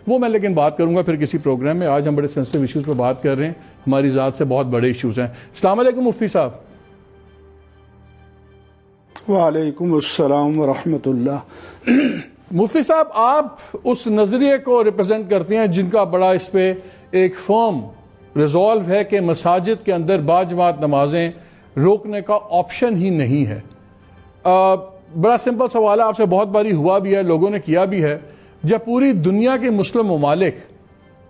وہ میں لیکن بات کروں گا پھر کسی پروگرام میں. آج ہم بڑے سینسٹیو ایشوز پہ بات کر رہے ہیں, ہماری ذات سے بہت بڑے ایشوز ہیں. السلام علیکم مفتی صاحب. وعلیکم السلام ورحمۃ اللہ. مفتی صاحب, آپ اس نظریے کو ریپرزینٹ کرتے ہیں جن کا بڑا اس پہ ایک فرم ریزالو ہے کہ مساجد کے اندر باجماعت نمازیں روکنے کا آپشن ہی نہیں ہے. بڑا سمپل سوال ہے, آپ سے بہت باری ہوا بھی ہے, لوگوں نے کیا بھی ہے. جب پوری دنیا کے مسلم ممالک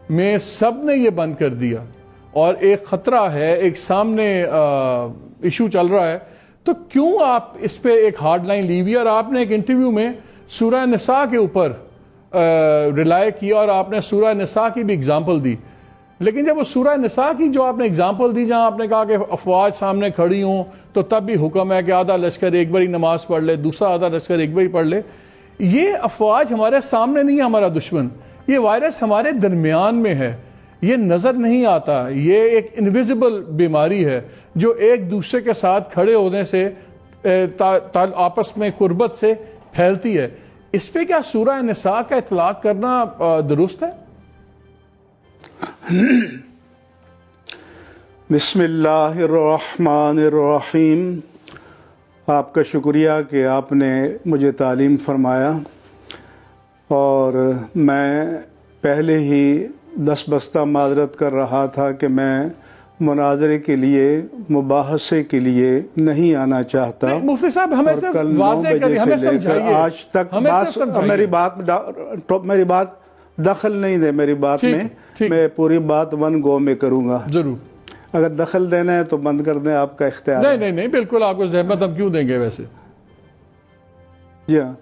میں سب نے یہ بند کر دیا اور ایک خطرہ ہے, ایک سامنے ایشو چل رہا ہے, تو کیوں آپ اس پہ ایک ہارڈ لائن لی ہوئی؟ اور آپ نے ایک انٹرویو میں سورہ نساء کے اوپر ریلائے کیا اور آپ نے سورہ نساء کی بھی اگزامپل دی. لیکن جب وہ سورہ نساء کی جو آپ نے اگزامپل دی, جہاں آپ نے کہا کہ افواج سامنے کھڑی ہوں تو تب بھی حکم ہے کہ آدھا لشکر ایک باری نماز پڑھ لے, دوسرا آدھا لشکر ایک باری پڑھ لے. یہ افواج ہمارے سامنے نہیں ہے ہمارا دشمن, یہ وائرس ہمارے درمیان میں ہے, یہ نظر نہیں آتا, یہ ایک انویزیبل بیماری ہے جو ایک دوسرے کے ساتھ کھڑے ہونے سے آپس میں قربت سے پھیلتی ہے. اس پہ کیا سورہ نساء کا اطلاق کرنا درست ہے؟ بسم اللہ الرحمن الرحیم. آپ کا شکریہ کہ آپ نے مجھے تعلیم فرمایا, اور میں پہلے ہی دس بستہ معذرت کر رہا تھا کہ میں مناظرے کے لیے, مباحثے کے لیے نہیں آنا چاہتا. مفتی صاحب ہمیں صرف واضح کریے, ہمیں سمجھائیے, آج تک میری بات دخل نہیں دے میری بات میں, میں پوری بات ون گو میں کروں گا. ضرور, اگر دخل دینا ہے تو بند کر دیں, آپ کا اختیار ہے. نہیں بالکل, آپ کو زحمت ہم کیوں دیں گے ویسے. جی ہاں,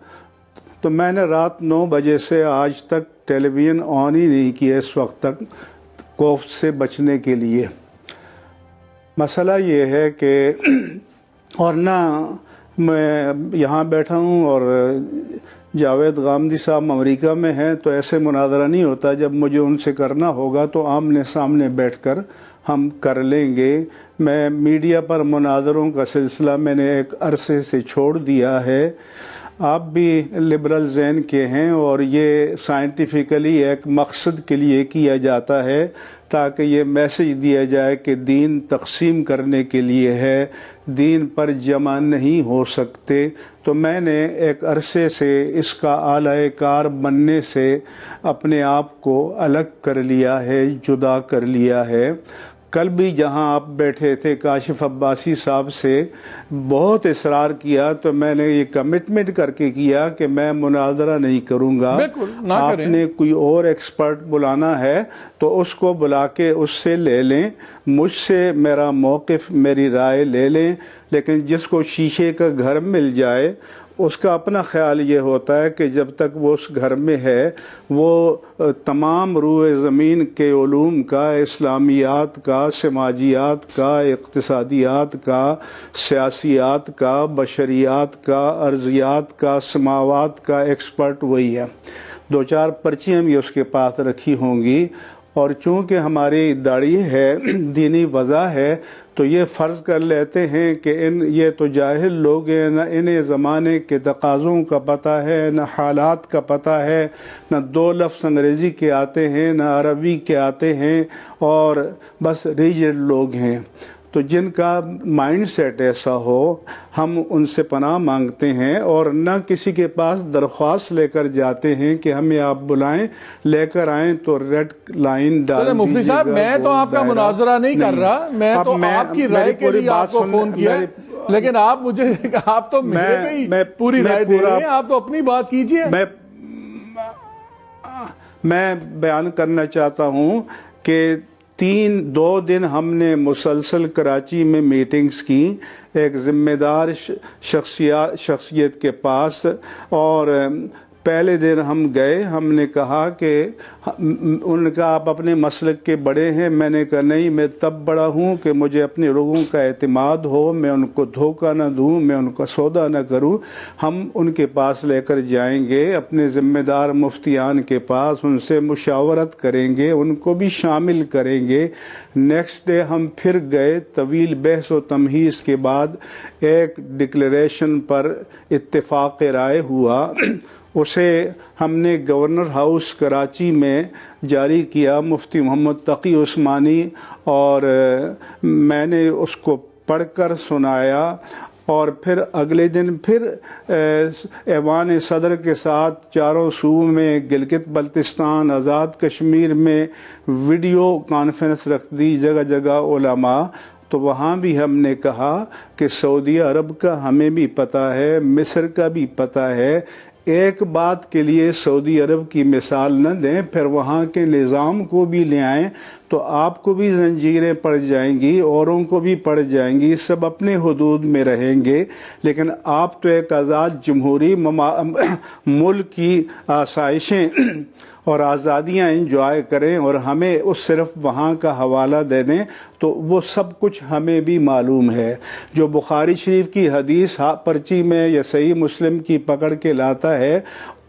تو میں نے رات 9 بجے سے آج تک ٹیلی ویژن آن ہی نہیں کیا اس وقت تک, کوفت سے بچنے کے لیے. مسئلہ یہ ہے کہ اور نہ میں یہاں بیٹھا ہوں اور جاوید غامدی صاحب امریکہ میں ہیں, تو ایسے مناظرہ نہیں ہوتا. جب مجھے ان سے کرنا ہوگا تو آمنے سامنے بیٹھ کر ہم کر لیں گے. میں میڈیا پر مناظروں کا سلسلہ میں نے ایک عرصے سے چھوڑ دیا ہے. آپ بھی لبرل ذہن کے ہیں, اور یہ سائنٹیفکلی ایک مقصد کے لیے کیا جاتا ہے تاکہ یہ میسج دیا جائے کہ دین تقسیم کرنے کے لیے ہے, دین پر جمع نہیں ہو سکتے. تو میں نے ایک عرصے سے اس کا اعلی کار بننے سے اپنے آپ کو الگ کر لیا ہے, جدا کر لیا ہے. کل بھی جہاں آپ بیٹھے تھے کاشف عباسی صاحب سے بہت اصرار کیا, تو میں نے یہ کمٹمنٹ کر کے کیا کہ میں مناظرہ نہیں کروں گا. آپ نے کوئی اور ایکسپرٹ بلانا ہے تو اس کو بلا کے اس سے لے لیں, مجھ سے میرا موقف, میری رائے لے لیں. لیکن جس کو شیشے کا گھر مل جائے اس کا اپنا خیال یہ ہوتا ہے کہ جب تک وہ اس گھر میں ہے وہ تمام روئے زمین کے علوم کا, اسلامیات کا, سماجیات کا, اقتصادیات کا, سیاسیات کا, بشریات کا, ارضیات کا, سماوات کا ایکسپرٹ وہی ہے. 2-4 پرچیاں بھی اس کے پاس رکھی ہوں گی, اور چونکہ ہماری داڑھی ہے, دینی وضع ہے, تو یہ فرض کر لیتے ہیں کہ یہ تو جاہل لوگ ہیں, نہ انہیں زمانے کے تقاضوں کا پتہ ہے, نہ حالات کا پتہ ہے, نہ 2 لفظ انگریزی کے آتے ہیں, نہ عربی کے آتے ہیں, اور بس ریجڈ لوگ ہیں. تو جن کا مائنڈ سیٹ ایسا ہو, ہم ان سے پناہ مانگتے ہیں, اور نہ کسی کے پاس درخواست لے کر جاتے ہیں کہ ہمیں آپ بلائیں, لے کر آئیں تو ریڈ لائن ڈال دیجیے گا. مفتی صاحب میں تو آپ کا مناظرہ نہیں کر رہا, میں تو آپ کی رائے کے لیے آپ کو فون کیا, لیکن آپ مجھے آپ تو میں پوری رائے دے رہے ہیں, آپ تو اپنی بات کیجئے. میں بیان کرنا چاہتا ہوں کہ 2 دن ہم نے مسلسل کراچی میں میٹنگز کی, ایک ذمہ دار شخصیت کے پاس, اور پہلے دن ہم گئے, ہم نے کہا کہ ان نے کہا آپ اپنے مسلک کے بڑے ہیں. میں نے کہا نہیں, میں تب بڑا ہوں کہ مجھے اپنے لوگوں کا اعتماد ہو, میں ان کو دھوکہ نہ دوں, میں ان کا سودا نہ کروں. ہم ان کے پاس لے کر جائیں گے, اپنے ذمہ دار مفتیان کے پاس, ان سے مشاورت کریں گے, ان کو بھی شامل کریں گے. نیکسٹ ڈے ہم پھر گئے, طویل بحث و تمہیز کے بعد ایک ڈکلیریشن پر اتفاق رائے ہوا. اسے ہم نے گورنر ہاؤس کراچی میں جاری کیا، مفتی محمد تقی عثمانی، اور میں نے اس کو پڑھ کر سنایا، اور پھر اگلے دن پھر ایوان صدر کے ساتھ چاروں صوبوں میں، گلگت بلتستان، آزاد کشمیر میں ویڈیو کانفرنس رکھ دی، جگہ جگہ علماء۔ تو وہاں بھی ہم نے کہا کہ سعودی عرب کا ہمیں بھی پتہ ہے، مصر کا بھی پتہ ہے، ایک بات کے لیے سعودی عرب کی مثال نہ دیں، پھر وہاں کے نظام کو بھی لے آئیں تو آپ کو بھی زنجیریں پڑ جائیں گی، اوروں کو بھی پڑ جائیں گی، سب اپنے حدود میں رہیں گے، لیکن آپ تو ایک آزاد جمہوری ملک کی آسائشیں اور آزادیاں انجوائے کریں اور ہمیں اس صرف وہاں کا حوالہ دے دیں، تو وہ سب کچھ ہمیں بھی معلوم ہے۔ جو بخاری شریف کی حدیث پرچی میں یا صحیح مسلم کی پکڑ کے لاتا ہے،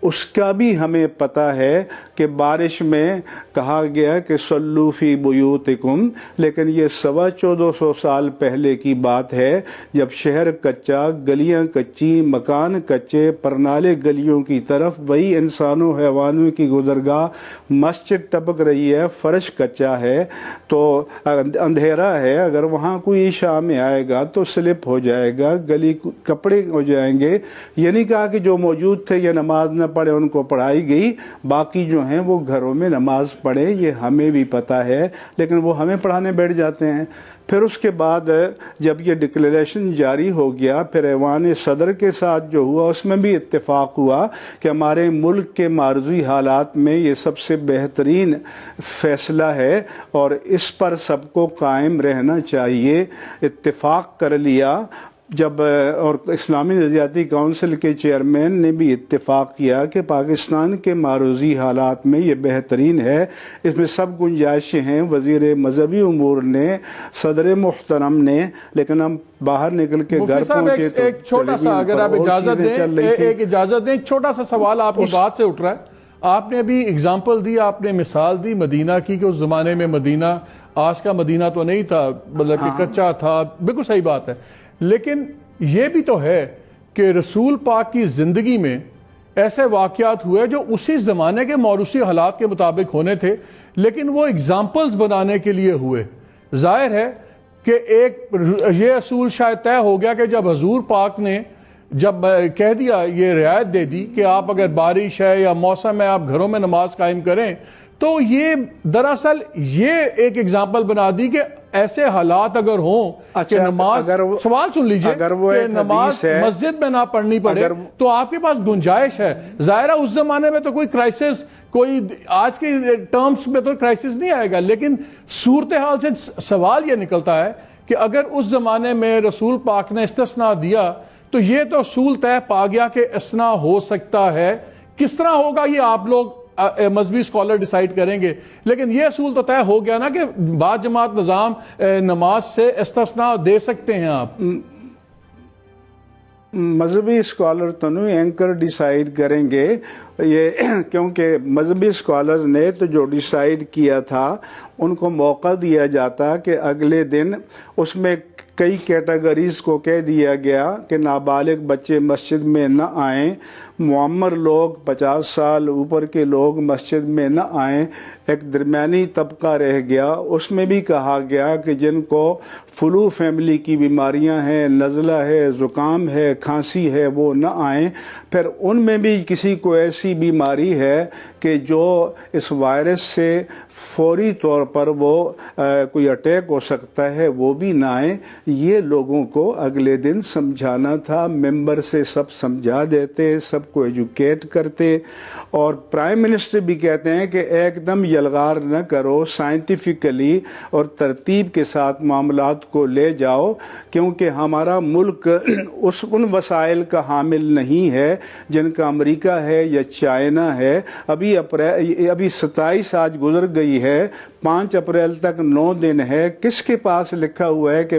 اس کا بھی ہمیں پتہ ہے کہ بارش میں کہا گیا کہ صلو فی بیوتکم، لیکن یہ 1450 سال پہلے کی بات ہے، جب شہر کچا، گلیاں کچی، مکان کچے، پرنالے گلیوں کی طرف وہی انسانوں حیوانوں کی گزرگاہ، مسجد ٹپک رہی ہے، فرش کچا ہے، تو اندھیرا ہے، اگر وہاں کوئی عشاء میں آئے گا تو سلپ ہو جائے گا، گلی کپڑے ہو جائیں گے۔ یہ نہیں کہا کہ جو موجود تھے یہ نماز نہ پڑھے، ان کو پڑھائی گئی، باقی جو ہیں وہ گھروں میں نماز پڑھے، یہ ہمیں بھی پتہ ہے، لیکن وہ ہمیں پڑھانے بیٹھ جاتے ہیں۔ پھر اس کے بعد جب یہ ڈکلیریشن جاری ہو گیا، پھر ایوان صدر کے ساتھ جو ہوا اس میں بھی اتفاق ہوا کہ ہمارے ملک کے معرضی حالات میں یہ سب سے بہترین فیصلہ ہے اور اس پر سب کو قائم رہنا چاہیے۔ اتفاق کر لیا جب، اور اسلامی نظریاتی کونسل کے چیئرمین نے بھی اتفاق کیا کہ پاکستان کے معروضی حالات میں یہ بہترین ہے، اس میں سب گنجائشیں ہیں، وزیر مذہبی امور نے، صدر محترم نے، لیکن ہم باہر نکل کے گھر پہنچے تو ایک چھوٹا سا، اگر آپ اجازت دیں، ایک چھوٹا سا سوال آپ کی بات سے اٹھ رہا ہے۔ آپ نے ابھی اگزامپل دی، آپ نے مثال دی مدینہ کی کہ اس زمانے میں مدینہ آج کا مدینہ تو نہیں تھا، مطلب کہ کچا تھا، بالکل صحیح بات ہے، لیکن یہ بھی تو ہے کہ رسول پاک کی زندگی میں ایسے واقعات ہوئے جو اسی زمانے کے موروثی حالات کے مطابق ہونے تھے، لیکن وہ اگزامپلز بنانے کے لیے ہوئے۔ ظاہر ہے کہ ایک یہ اصول شاید طے ہو گیا کہ جب حضور پاک نے جب کہہ دیا، یہ رعایت دے دی کہ آپ اگر بارش ہے یا موسم ہے آپ گھروں میں نماز قائم کریں، تو یہ دراصل یہ ایک اگزامپل بنا دی کہ ایسے حالات اگر ہوں کہ نماز، سوال سن لیجئے، کہ نماز مسجد میں نہ پڑھنی پڑے تو آپ کے پاس گنجائش ہے۔ ظاہرہ اس زمانے میں تو کوئی کرائسس، کوئی آج کے ٹرمز میں تو کرائسس نہیں آئے گا، لیکن صورتحال سے سوال یہ نکلتا ہے کہ اگر اس زمانے میں رسول پاک نے استثناء دیا تو یہ تو اصول طے پا گیا کہ استثناء ہو سکتا ہے۔ کس طرح ہوگا یہ آپ لوگ مذہبی اسکالر ڈیسائیڈ کریں گے، لیکن یہ اصول تو طے ہو گیا نا کہ بعض جماعت نظام نماز سے استثناء دے سکتے ہیں۔ آپ مذہبی اسکالر تو نہیں، اینکر ڈیسائیڈ کریں گے یہ، کیونکہ مذہبی اسکالرز نے تو جو ڈیسائیڈ کیا تھا ان کو موقع دیا جاتا کہ اگلے دن اس میں کئی کیٹیگریز کو کہہ دیا گیا کہ نابالغ بچے مسجد میں نہ آئیں، معمر لوگ 50 سال اوپر کے لوگ مسجد میں نہ آئیں، ایک درمیانی طبقہ رہ گیا۔ اس میں بھی کہا گیا کہ جن کو فلو فیملی کی بیماریاں ہیں، نزلہ ہے، زکام ہے، کھانسی ہے، وہ نہ آئیں۔ پھر ان میں بھی کسی کو ایسی بیماری ہے کہ جو اس وائرس سے فوری طور پر وہ کوئی اٹیک ہو سکتا ہے، وہ بھی نہ آئیں۔ یہ لوگوں کو اگلے دن سمجھانا تھا، ممبر سے سب سمجھا دیتے، سب کو ایجوکیٹ کرتے، اور پرائم منسٹر بھی کہتے ہیں کہ ایک دم یلغار نہ کرو، سائنٹیفکلی اور ترتیب کے ساتھ معاملات کو لے جاؤ، کیونکہ ہمارا ملک ان وسائل کا حامل نہیں ہے جن کا امریکہ ہے یا چائنا ہے۔ ابھی 27 آج گزر گئی ہے، 5 اپریل تک 9 دن ہے، کس کے پاس لکھا ہوا ہے کہ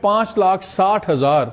5,60,000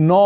9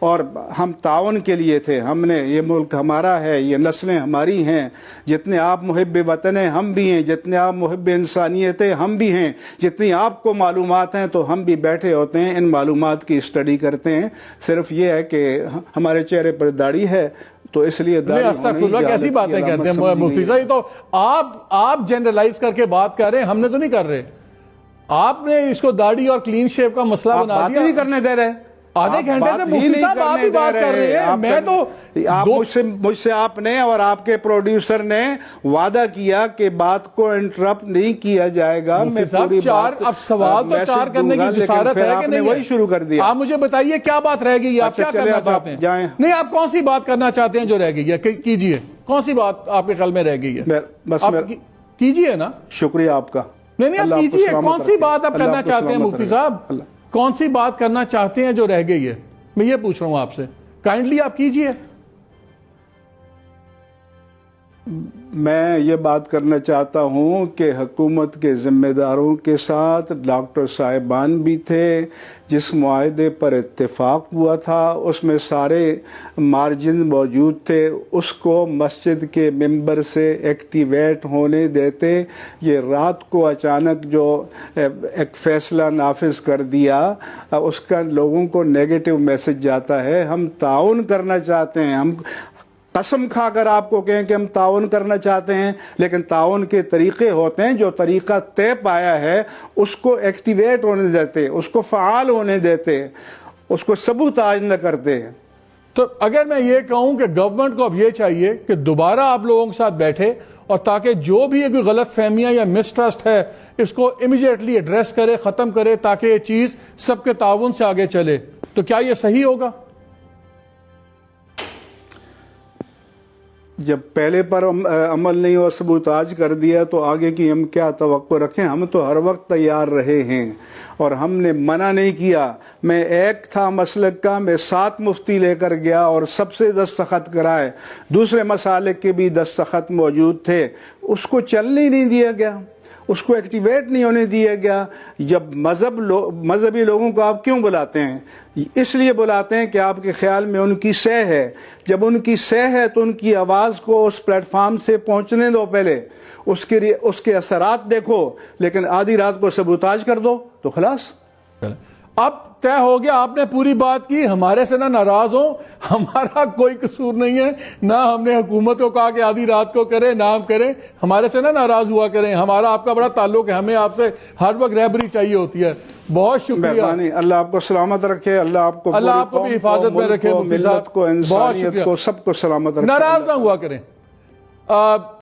اور ہم تعاون کے لیے تھے. ہم نے یہ ملک ہمارا ہے, یہ نسلیں ہماری ہیں. جتنے آپ محب وطن ہیں ہم بھی ہیں, جتنے آپ محب انسانیت ہیں ہم بھی ہیں, جتنی آپ کو معلومات ہیں تو ہم بھی بیٹھے ہوتے ہیں, ان معلومات کی اسٹڈی کرتے ہیں. صرف یہ ہے کہ ہمارے چہرے پر داڑھی ہے تو اس لیے استغفراللہ کیسی باتیں کہتے ہیں مفتی صاحب. یہ تو آپ جنرلائز کر کے بات کر رہے ہیں, ہم نے تو نہیں کر رہے. آپ نے اس کو داڑھی اور کلین شیپ کا مسئلہ بنا دیا. بات نہیں کرنے دے رہے, آدھے گھنٹے سے مفتی صاحب آپ ہی بات کر رہے ہیں. میں تو مجھ سے آپ نے اور آپ کے پروڈیوسر نے وعدہ کیا کہ بات کو انٹرپٹ نہیں کیا جائے گا. مفتی صاحب اب سوال تو چار کرنے کی جسارت ہے کہ نہیں؟ وہی شروع کر دیا. آپ مجھے بتائیے کیا بات رہ گئی, آپ کیا کرنا چاہتے ہیں؟ نہیں, آپ کون سی بات کرنا چاہتے ہیں جو رہ گئی ہے, کیجئے. کون سی بات آپ کے خیال میں رہ گئی ہے؟ بس کیجئے نا. شکریہ آپ کا. نہیں آپ کیجئے. کون سی بات آپ کرنا چاہتے ہیں مفتی صاحب؟ کون سی بات کرنا چاہتے ہیں جو رہ گئی ہے؟ میں یہ پوچھ رہا ہوں آپ سے, کائنڈلی آپ کیجئے. میں یہ بات کرنا چاہتا ہوں کہ حکومت کے ذمہ داروں کے ساتھ ڈاکٹر صاحبان بھی تھے. جس معاہدے پر اتفاق ہوا تھا اس میں سارے مارجن موجود تھے. اس کو مسجد کے ممبر سے ایکٹیویٹ ہونے دیتے. یہ رات کو اچانک جو ایک فیصلہ نافذ کر دیا, اس کا لوگوں کو نیگیٹو میسج جاتا ہے. ہم تعاون کرنا چاہتے ہیں, ہم قسم کھا کر آپ کو کہیں کہ ہم تعاون کرنا چاہتے ہیں, لیکن تعاون کے طریقے ہوتے ہیں. جو طریقہ طے پایا ہے اس کو ایکٹیویٹ ہونے دیتے, اس کو فعال ہونے دیتے, اس کو سبوتاژ نہ کرتے. تو اگر میں یہ کہوں کہ گورنمنٹ کو اب یہ چاہیے کہ دوبارہ آپ لوگوں کے ساتھ بیٹھے اور تاکہ جو بھی کوئی غلط فہمیاں یا مسٹرسٹ ہے اس کو امیڈیٹلی ایڈریس کرے, ختم کرے, تاکہ یہ چیز سب کے تعاون سے آگے چلے, تو کیا یہ صحیح ہوگا؟ جب پہلے پر عمل نہیں اور سبوتاژ کر دیا تو آگے کی ہم کیا توقع رکھیں؟ ہم تو ہر وقت تیار رہے ہیں اور ہم نے منع نہیں کیا. میں ایک تھا مسلک کا, میں 7 مفتی لے کر گیا اور سب سے دستخط کرائے. دوسرے مسالک کے بھی دستخط موجود تھے. اس کو چلنے نہیں دیا گیا, اس کو ایکٹیویٹ نہیں ہونے دیا گیا. جب مذہبی لوگوں کو آپ کیوں بلاتے ہیں؟ اس لیے بلاتے ہیں کہ آپ کے خیال میں ان کی سہ ہے. جب ان کی سہ ہے تو ان کی آواز کو اس پلیٹ فارم سے پہنچنے دو, پہلے اس کے اثرات دیکھو, لیکن آدھی رات کو سبوتاژ کر دو تو خلاص. اب طے ہو گیا, آپ نے پوری بات کی. ہمارے سے نہ ناراض ہوں, ہمارا کوئی قصور نہیں ہے, نہ ہم نے حکومت کو کہا کہ آدھی رات کو کریں, نہ ہم کریں. ہمارے سے نہ ناراض ہوا کریں, ہمارا آپ کا بڑا تعلق ہے, ہمیں آپ سے ہر وقت رہبری چاہیے ہوتی ہے. بہت شکریہ. اللہ آپ کو سلامت رکھے, اللہ آپ کو بھی حفاظت میں رکھے, ملت کو, انسانیت کو, سب کو سلامت رکھے. ناراض نہ ہوا کریں.